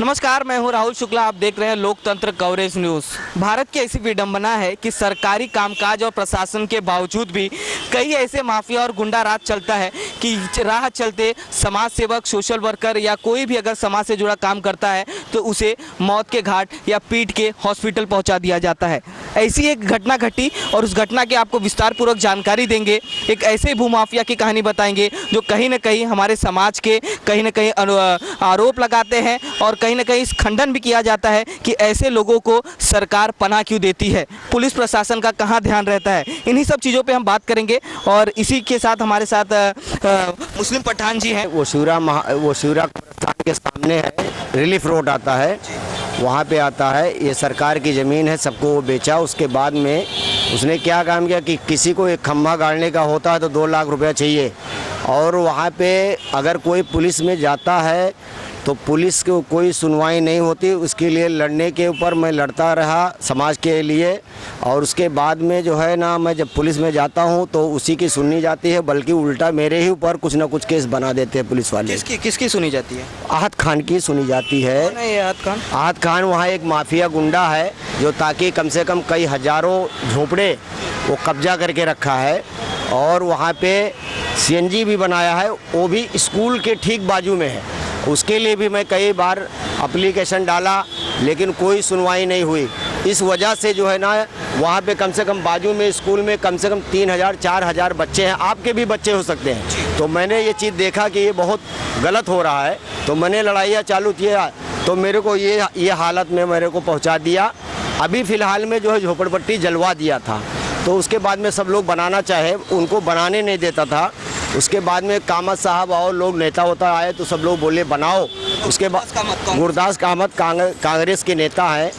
नमस्कार, मैं हूं राहुल शुक्ला। आप देख रहे हैं लोकतंत्र कवरेज न्यूज़। भारत की ऐसी विडंबना है कि सरकारी कामकाज और प्रशासन के बावजूद भी कई ऐसे माफिया और गुंडा राज चलता है कि राह चलते समाज सेवक, सोशल वर्कर या कोई भी अगर समाज से जुड़ा काम करता है तो उसे मौत के घाट या पीट के हॉस्पिटल पहुंचा दिया जाता है। ऐसी एक घटना घटी और उस घटना की आपको विस्तार पूर्वक जानकारी देंगे। एक ऐसे भूमाफिया की कहानी बताएंगे जो कहीं ना कहीं हमारे समाज के कहीं ना कहीं आरोप लगाते हैं और कहीं ना कहीं इस खंडन भी किया जाता है कि ऐसे लोगों को सरकार पनाह क्यों देती है, पुलिस प्रशासन का कहाँ ध्यान रहता है। इन्हीं सब चीज़ों पे हम बात करेंगे और इसी के साथ हमारे साथ मुस्लिम पठान जी हैं। वो शिवरा कब्रिस्तान के सामने है, रिलीफ रोड आता है, वहाँ पे आता है। ये सरकार की ज़मीन है, सबको वो बेचा। उसके बाद में उसने क्या काम किया कि किसी को एक खंभा गाड़ने का होता है तो 2 लाख रुपया चाहिए, और वहाँ पे अगर कोई पुलिस में जाता है तो पुलिस को कोई सुनवाई नहीं होती। उसके लिए लड़ने के ऊपर मैं लड़ता रहा समाज के लिए, और उसके बाद में जो है ना, मैं जब पुलिस में जाता हूँ तो उसी की सुननी जाती है, बल्कि उल्टा मेरे ही ऊपर कुछ ना कुछ केस बना देते हैं पुलिस वाले। किसकी सुनी जाती है? आहत खान की सुनी जाती है। कौन है ये आहत खान? आहत खान वहाँ एक माफिया गुंडा है जो ताकि कम से कम कई हजारों झोपड़े वो कब्जा करके रखा है, और वहाँ पे सीएनजी भी बनाया है, वो भी स्कूल के ठीक बाजू में है। उसके लिए भी मैं कई बार एप्लीकेशन डाला लेकिन कोई सुनवाई नहीं हुई। इस वजह से जो है ना, वहाँ पे कम से कम बाजू में स्कूल में कम से कम 3000-4000 बच्चे हैं, आपके भी बच्चे हो सकते हैं। तो मैंने ये चीज़ देखा कि ये बहुत गलत हो रहा है, तो मैंने लड़ाइयाँ चालू किया, तो मेरे को ये हालत में मेरे को पहुँचा दिया। अभी फ़िलहाल में जो है झोपड़पट्टी जलवा दिया था, तो उसके बाद में सब लोग बनाना चाहे, उनको बनाने नहीं देता था। उसके बाद में कामत साहब और लोग नेता होता आए तो सब लोग बोले बनाओ। उसके बाद गुरदास कामत कांग्रेस के नेता हैं,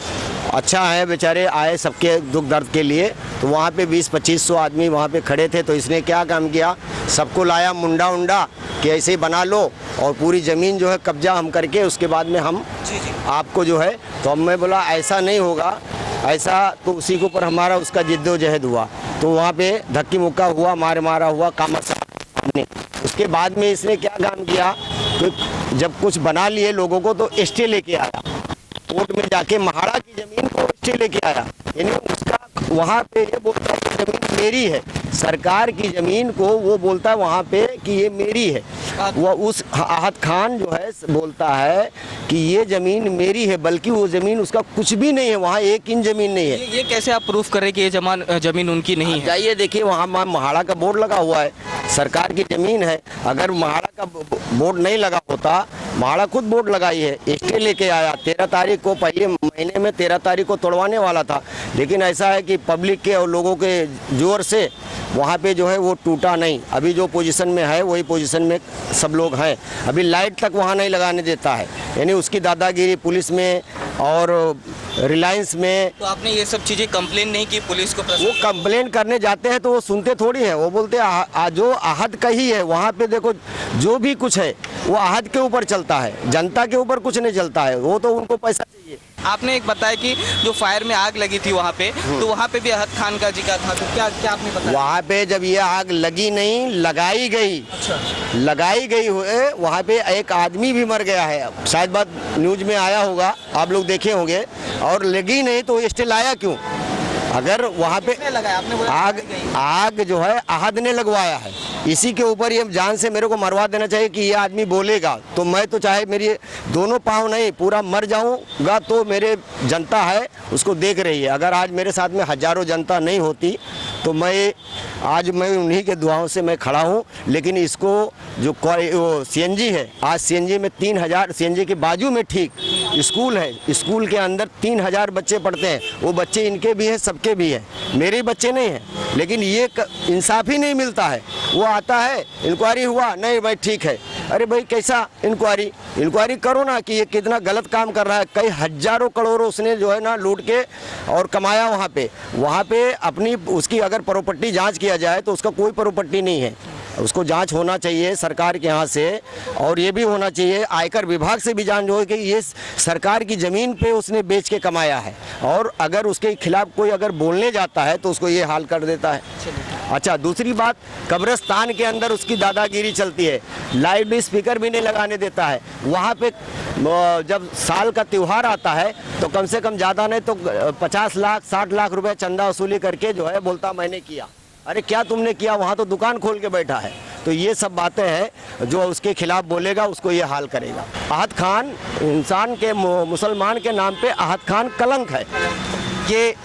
अच्छा है, बेचारे आए सबके दुख दर्द के लिए। तो वहाँ पे 20-2500 आदमी वहाँ पे खड़े थे, तो इसने क्या काम किया, सबको लाया मुंडा उंडा कि ऐसे ही बना लो और पूरी ज़मीन जो है कब्जा हम करके उसके बाद में हम आपको जो है। तो अब मैं बोला ऐसा नहीं होगा, ऐसा तो उसी के ऊपर हमारा उसका जिद्दोजहद हुआ। तो वहाँ पे धक्की मुक्का हुआ, मारा हुआ कामत साहब ने। उसके बाद में इसने क्या काम किया, तो जब कुछ बना लिए लोगों को तो स्टे लेके आया, कोर्ट में जाके महाड़ा की ज़मीन को स्टे लेके आया। यानी उसका वहाँ पे ये बोलता है कि ज़मीन मेरी है, सरकार की ज़मीन को वो बोलता है वहाँ पे कि ये मेरी है। वो उस आहत खान जो है बोलता है कि ये ज़मीन मेरी है, बल्कि वो ज़मीन उसका कुछ भी नहीं है, वहाँ 1 इंच ज़मीन नहीं है। ये कैसे आप प्रूफ करें कि ये ज़मीन उनकी नहीं है? जाइए देखिए, वहाँ महाड़ा का बोर्ड लगा हुआ है, सरकार की ज़मीन है। अगर महाड़ा का बोर्ड नहीं लगा होता, महाड़ा खुद बोर्ड लगाई है, स्टे लेके आया 13 तारीख को, पहले महीने में 13 तारीख को तोड़वाने वाला था, लेकिन ऐसा है कि पब्लिक के और लोगों के जोर से वहाँ पे जो है वो टूटा नहीं। अभी जो पोजीशन में है वही पोजीशन में सब लोग हैं। अभी लाइट तक वहाँ नहीं लगाने देता है, यानी उसकी दादागिरी पुलिस में और रिलायंस में। तो आपने ये सब चीज़ें कंप्लेन नहीं की पुलिस को? वो कंप्लेन करने जाते हैं तो वो सुनते थोड़ी है, वो बोलते हैं जो आहत का ही है। वहाँ पे देखो जो भी कुछ है वो आहत के ऊपर चलता है, जनता के ऊपर कुछ नहीं चलता है, वो तो उनको पैसा चाहिए। आपने एक बताया कि जो फायर में आग लगी थी वहाँ पे, तो वहाँ पे भी आहत खान का जिक्र था, तो क्या आपने बताया? वहाँ पे जब ये आग लगी नहीं, लगाई गई। अच्छा। लगाई गई हुए वहाँ पे एक आदमी भी मर गया है, शायद बात न्यूज में आया होगा, आप लोग देखे होंगे। और लगी नहीं तो स्टे लाया क्यों? अगर वहाँ पे आग जो है आहत ने लगवाया है, इसी के ऊपर ये जान से मेरे को मरवा देना चाहिए कि ये आदमी बोलेगा तो मैं तो चाहे मेरी दोनों पाँव नहीं पूरा मर जाऊंगा तो मेरे जनता है उसको देख रही है। अगर आज मेरे साथ में हजारों जनता नहीं होती तो आज मैं उन्हीं के दुआओं से मैं खड़ा हूँ। लेकिन इसको जो सीएनजी है, आज सीएनजी में 3000, सीएनजी के बाजू में ठीक स्कूल है, स्कूल के अंदर 3000 बच्चे पढ़ते हैं। वो बच्चे इनके भी हैं, सबके भी हैं, मेरे बच्चे नहीं हैं। लेकिन ये इंसाफ ही नहीं मिलता है। वो आता है, इंक्वायरी हुआ, नहीं भाई ठीक है। अरे भाई कैसा इंक्वायरी करो ना कि ये कितना गलत काम कर रहा है। कई हजारों करोड़ों उसने जो है ना लूट के और कमाया वहाँ पे अपनी उसकी अगर प्रॉपर्टी जांच किया जाए तो उसका कोई प्रॉपर्टी नहीं है। उसको जांच होना चाहिए सरकार के यहाँ से, और ये भी होना चाहिए आयकर विभाग से भी जांच हो कि ये सरकार की ज़मीन पे उसने बेच के कमाया है, और अगर उसके खिलाफ कोई अगर बोलने जाता है तो उसको ये हाल कर देता है। अच्छा, दूसरी बात, कब्रिस्तान के अंदर उसकी दादागिरी चलती है, लाउड स्पीकर भी नहीं लगाने देता है। वहाँ पे जब साल का त्यौहार आता है तो कम से कम ज़्यादा नहीं तो 50 लाख 60 लाख रुपए चंदा वसूली करके जो है बोलता मैंने किया। अरे क्या तुमने किया, वहाँ तो दुकान खोल के बैठा है। तो ये सब बातें हैं, जो उसके खिलाफ बोलेगा उसको ये हाल करेगा। अहद खान इंसान के, मुसलमान के नाम पे अहद खान कलंक है।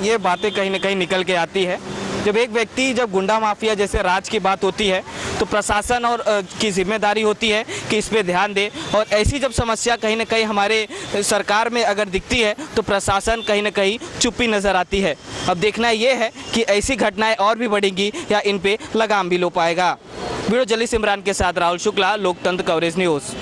ये बातें कहीं ना कहीं निकल के आती है। जब एक व्यक्ति, जब गुंडा माफिया जैसे राज की बात होती है तो प्रशासन और की जिम्मेदारी होती है कि इस पे ध्यान दे, और ऐसी जब समस्या कहीं ना कहीं हमारे सरकार में अगर दिखती है तो प्रशासन कहीं ना कहीं चुप्पी नज़र आती है। अब देखना ये है कि ऐसी घटनाएं और भी बढ़ेंगी या इन पे लगाम भी लो पाएगा। वीडियो जर्नलिस्ट इमरान के साथ राहुल शुक्ला, लोकतंत्र कवरेज न्यूज़।